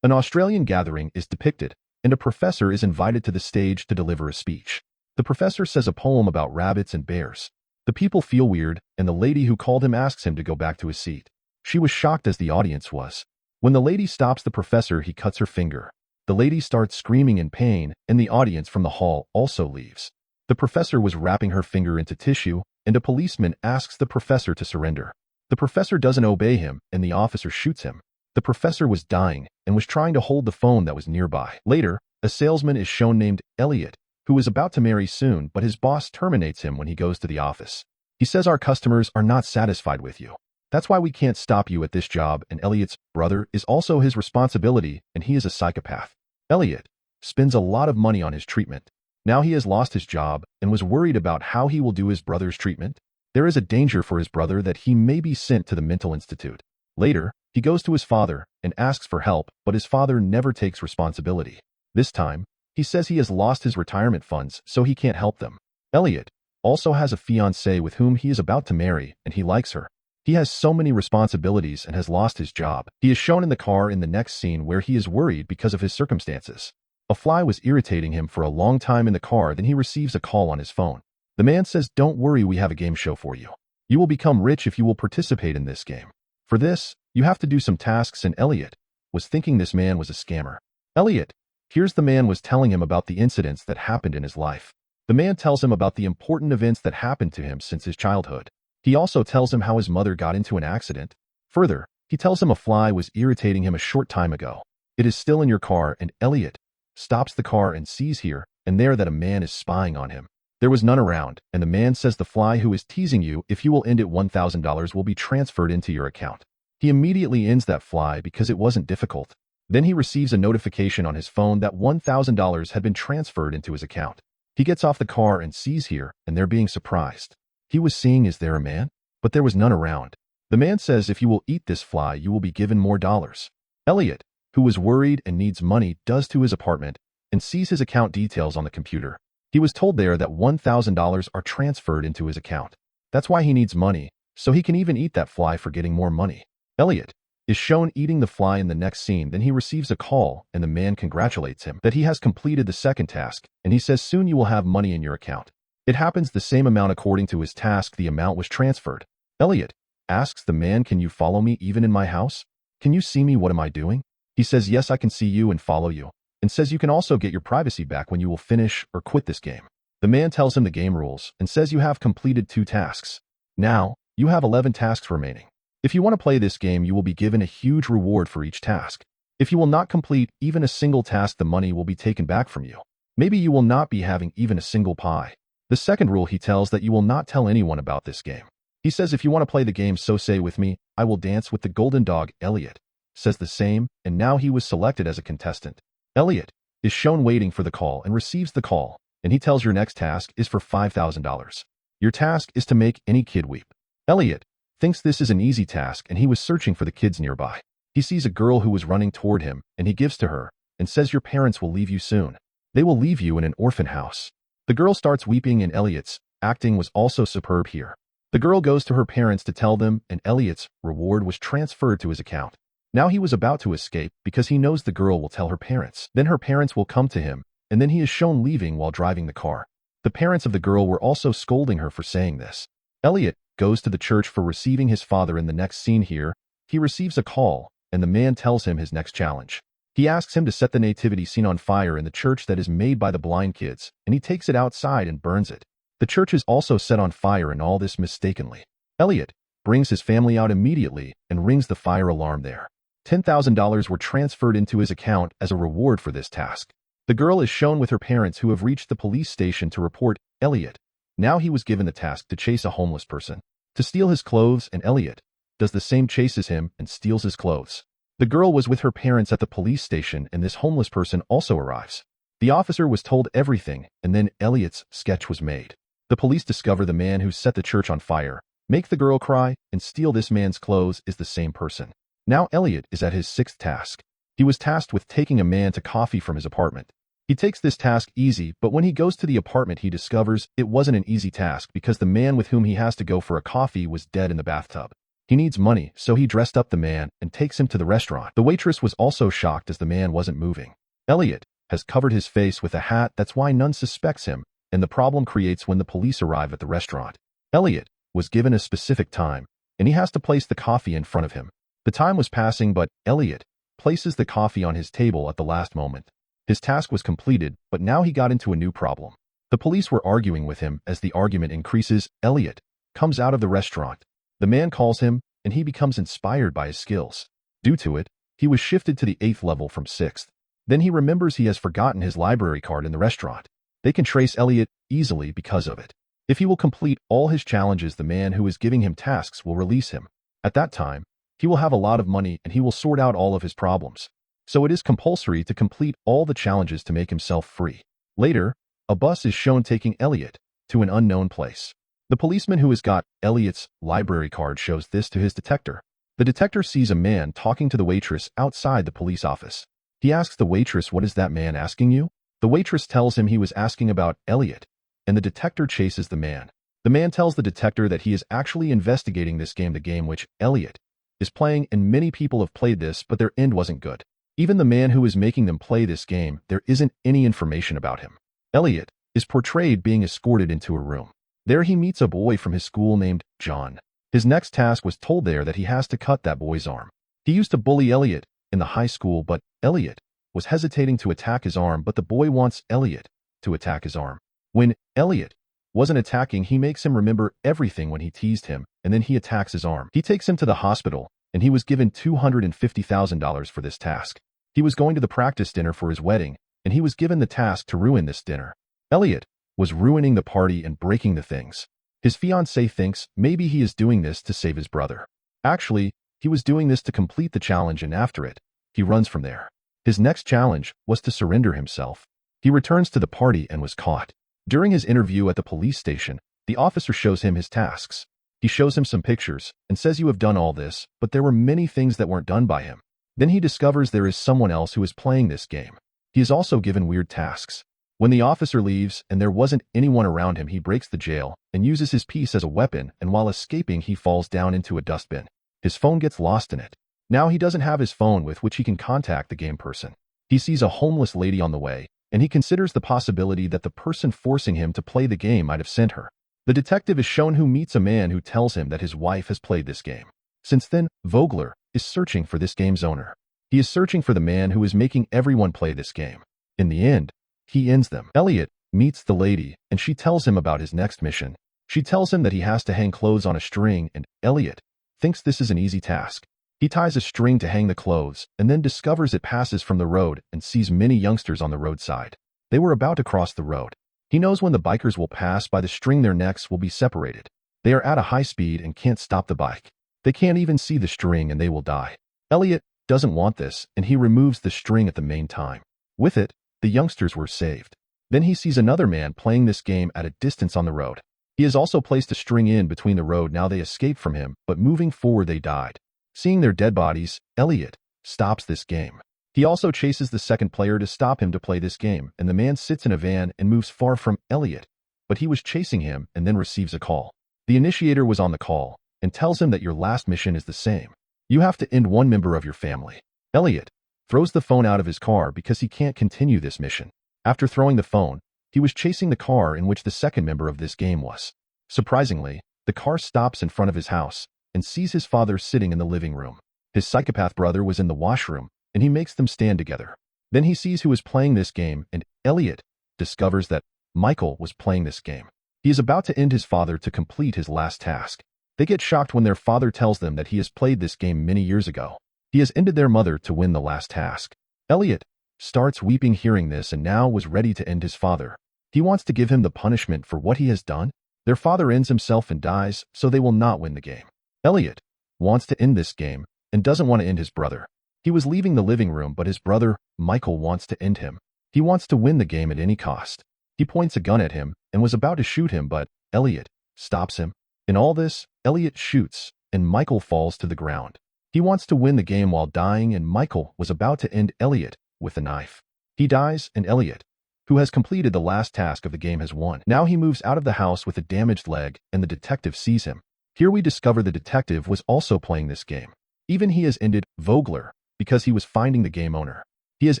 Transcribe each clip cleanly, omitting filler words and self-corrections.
An Australian gathering is depicted, and a professor is invited to the stage to deliver a speech. The professor says a poem about rabbits and bears. The people feel weird, and the lady who called him asks him to go back to his seat. She was shocked as the audience was. When the lady stops the professor, he cuts her finger. The lady starts screaming in pain, and the audience from the hall also leaves. The professor was wrapping her finger into tissue, and a policeman asks the professor to surrender. The professor doesn't obey him, and the officer shoots him. The professor was dying and was trying to hold the phone that was nearby. Later, a salesman is shown named Elliot, who is about to marry soon, but his boss terminates him when he goes to the office. He says, "Our customers are not satisfied with you. That's why we can't stop you at this job," and Elliot's brother is also his responsibility, and he is a psychopath. Elliot spends a lot of money on his treatment. Now he has lost his job and was worried about how he will do his brother's treatment. There is a danger for his brother that he may be sent to the mental institute. Later, he goes to his father and asks for help, but his father never takes responsibility. This time, he says he has lost his retirement funds, so he can't help them. Elliot also has a fiancée with whom he is about to marry, and he likes her. He has so many responsibilities and has lost his job. He is shown in the car in the next scene where he is worried because of his circumstances. A fly was irritating him for a long time in the car, then he receives a call on his phone. The man says, "Don't worry, we have a game show for you. You will become rich if you will participate in this game. For this, you have to do some tasks," and Elliot was thinking this man was a scammer. Elliot hears the man was telling him about the incidents that happened in his life. The man tells him about the important events that happened to him since his childhood. He also tells him how his mother got into an accident. Further, he tells him a fly was irritating him a short time ago. It is still in your car, and Elliot stops the car and sees here and there that a man is spying on him. There was none around, and the man says, "The fly who is teasing you, if you will end it, $1,000 will be transferred into your account." He immediately ends that fly because it wasn't difficult. Then he receives a notification on his phone that $1,000 had been transferred into his account. He gets off the car and sees here, and they're being surprised. He was seeing, "Is there a man?" But there was none around. The man says, "If you will eat this fly, you will be given more dollars." Elliot, who was worried and needs money, does to his apartment and sees his account details on the computer. He was told there that $1,000 are transferred into his account. That's why he needs money, so he can even eat that fly for getting more money. Elliot is shown eating the fly in the next scene. Then he receives a call, and the man congratulates him that he has completed the second task, and he says, "Soon you will have money in your account." It happens the same amount according to his task. The amount was transferred. Elliot asks the man, "Can you follow me even in my house? Can you see me? What am I doing?" He says, "Yes, I can see you and follow you," and says you can also get your privacy back when you will finish or quit this game. The man tells him the game rules and says you have completed 2 tasks. Now, you have 11 tasks remaining. If you want to play this game, you will be given a huge reward for each task. If you will not complete even a single task, the money will be taken back from you. Maybe you will not be having even a single pie. The second rule, he tells that you will not tell anyone about this game. He says, "If you want to play the game, so say with me, I will dance with the golden dog." Elliot says the same, and now he was selected as a contestant. Elliot is shown waiting for the call and receives the call, and he tells your next task is for $5,000. Your task is to make any kid weep. Elliot thinks this is an easy task, and he was searching for the kids nearby. He sees a girl who was running toward him, and he gives to her and says, "Your parents will leave you soon. They will leave you in an orphan house." The girl starts weeping, and Elliot's acting was also superb here. The girl goes to her parents to tell them, and Elliot's reward was transferred to his account. Now he was about to escape because he knows the girl will tell her parents. Then her parents will come to him, and then he is shown leaving while driving the car. The parents of the girl were also scolding her for saying this. Elliot goes to the church for receiving his father. In the next scene here, he receives a call, and the man tells him his next challenge. He asks him to set the nativity scene on fire in the church that is made by the blind kids, and he takes it outside and burns it. The church is also set on fire, and all this mistakenly. Elliot brings his family out immediately and rings the fire alarm there. $10,000 were transferred into his account as a reward for this task. The girl is shown with her parents, who have reached the police station to report Elliot. Now he was given the task to chase a homeless person, to steal his clothes, and Elliot does the same, chases him and steals his clothes. The girl was with her parents at the police station, and this homeless person also arrives. The officer was told everything, and then Elliot's sketch was made. The police discover the man who set the church on fire, make the girl cry, and steal this man's clothes is the same person. Now Elliot is at his 6th task. He was tasked with taking a man to coffee from his apartment. He takes this task easy, but when he goes to the apartment, he discovers it wasn't an easy task because the man with whom he has to go for a coffee was dead in the bathtub. He needs money, so he dressed up the man and takes him to the restaurant. The waitress was also shocked as the man wasn't moving. Elliot has covered his face with a hat, that's why none suspects him, and the problem creates when the police arrive at the restaurant. Elliot was given a specific time, and he has to place the coffee in front of him. The time was passing, but Elliot places the coffee on his table at the last moment. His task was completed, but now he got into a new problem. The police were arguing with him. As the argument increases, Elliot comes out of the restaurant. The man calls him, and he becomes inspired by his skills. Due to it, he was shifted to the 8th level from 6th. Then he remembers he has forgotten his library card in the restaurant. They can trace Elliot easily because of it. If he will complete all his challenges, the man who is giving him tasks will release him. At that time, he will have a lot of money and he will sort out all of his problems. So it is compulsory to complete all the challenges to make himself free. Later, a bus is shown taking Elliot to an unknown place. The policeman who has got Elliot's library card shows this to his detector. The detector sees a man talking to the waitress outside the police office. He asks the waitress, "What is that man asking you?" The waitress tells him he was asking about Elliot, and the detector chases the man. The man tells the detector that he is actually investigating this game, the game which Elliot is playing, and many people have played this, but their end wasn't good. Even the man who is making them play this game, there isn't any information about him. Elliot is portrayed being escorted into a room. There he meets a boy from his school named John. His next task was told there that he has to cut that boy's arm. He used to bully Elliot in the high school, but Elliot was hesitating to attack his arm, but the boy wants Elliot to attack his arm. When Elliot wasn't attacking, he makes him remember everything when he teased him, and then he attacks his arm. He takes him to the hospital, and he was given $250,000 for this task. He was going to the practice dinner for his wedding, and he was given the task to ruin this dinner. Elliot was ruining the party and breaking the things. His fiancée thinks maybe he is doing this to save his brother. Actually, he was doing this to complete the challenge, and after it, he runs from there. His next challenge was to surrender himself. He returns to the party and was caught. During his interview at the police station, the officer shows him his tasks. He shows him some pictures and says, "You have done all this," but there were many things that weren't done by him. Then he discovers there is someone else who is playing this game. He is also given weird tasks. When the officer leaves and there wasn't anyone around him, he breaks the jail and uses his piece as a weapon, and while escaping, he falls down into a dustbin. His phone gets lost in it. Now he doesn't have his phone with which he can contact the game person. He sees a homeless lady on the way, and he considers the possibility that the person forcing him to play the game might have sent her. The detective is shown who meets a man who tells him that his wife has played this game. Since then, Vogler is searching for this game's owner. He is searching for the man who is making everyone play this game. In the end, he ends them. Elliot meets the lady, and she tells him about his next mission. She tells him that he has to hang clothes on a string, and Elliot thinks this is an easy task. He ties a string to hang the clothes, and then discovers it passes from the road and sees many youngsters on the roadside. They were about to cross the road. He knows when the bikers will pass by the string, their necks will be separated. They are at a high speed and can't stop the bike. They can't even see the string and they will die. Elliot doesn't want this, and he removes the string at the main time. With it, the youngsters were saved. Then he sees another man playing this game at a distance on the road. He has also placed a string in between the road. Now they escaped from him, but moving forward they died. Seeing their dead bodies, Elliot stops this game. He also chases the second player to stop him to play this game, and the man sits in a van and moves far from Elliot, but he was chasing him and then receives a call. The initiator was on the call and tells him that your last mission is the same. You have to end one member of your family. Elliot throws the phone out of his car because he can't continue this mission. After throwing the phone, he was chasing the car in which the second member of this game was. Surprisingly, the car stops in front of his house and sees his father sitting in the living room. His psychopath brother was in the washroom, and he makes them stand together. Then he sees who is playing this game, and Elliot discovers that Michael was playing this game. He is about to end his father to complete his last task. They get shocked when their father tells them that he has played this game many years ago. He has ended their mother to win the last task. Elliot starts weeping hearing this and now was ready to end his father. He wants to give him the punishment for what he has done. Their father ends himself and dies, so they will not win the game. Elliot wants to end this game and doesn't want to end his brother. He was leaving the living room, but his brother, Michael, wants to end him. He wants to win the game at any cost. He points a gun at him and was about to shoot him, but Elliot stops him. In all this, Elliot shoots, and Michael falls to the ground. He wants to win the game while dying, and Michael was about to end Elliot with a knife. He dies, and Elliot, who has completed the last task of the game, has won. Now he moves out of the house with a damaged leg, and the detective sees him. Here we discover the detective was also playing this game. Even he has ended Vogler because he was finding the game owner. He has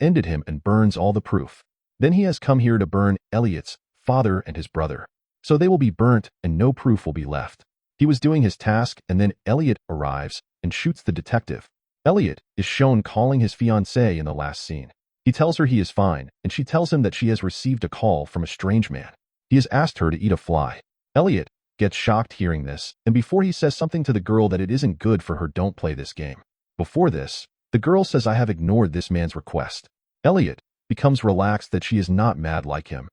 ended him and burns all the proof. Then he has come here to burn Elliot's father and his brother. So they will be burnt and no proof will be left. He was doing his task and then Elliot arrives and shoots the detective. Elliot is shown calling his fiancée in the last scene. He tells her he is fine and she tells him that she has received a call from a strange man. He has asked her to eat a fly. Elliot gets shocked hearing this, and before he says something to the girl that it isn't good for her, don't play this game. Before this, the girl says I have ignored this man's request. Elliot becomes relaxed that she is not mad like him,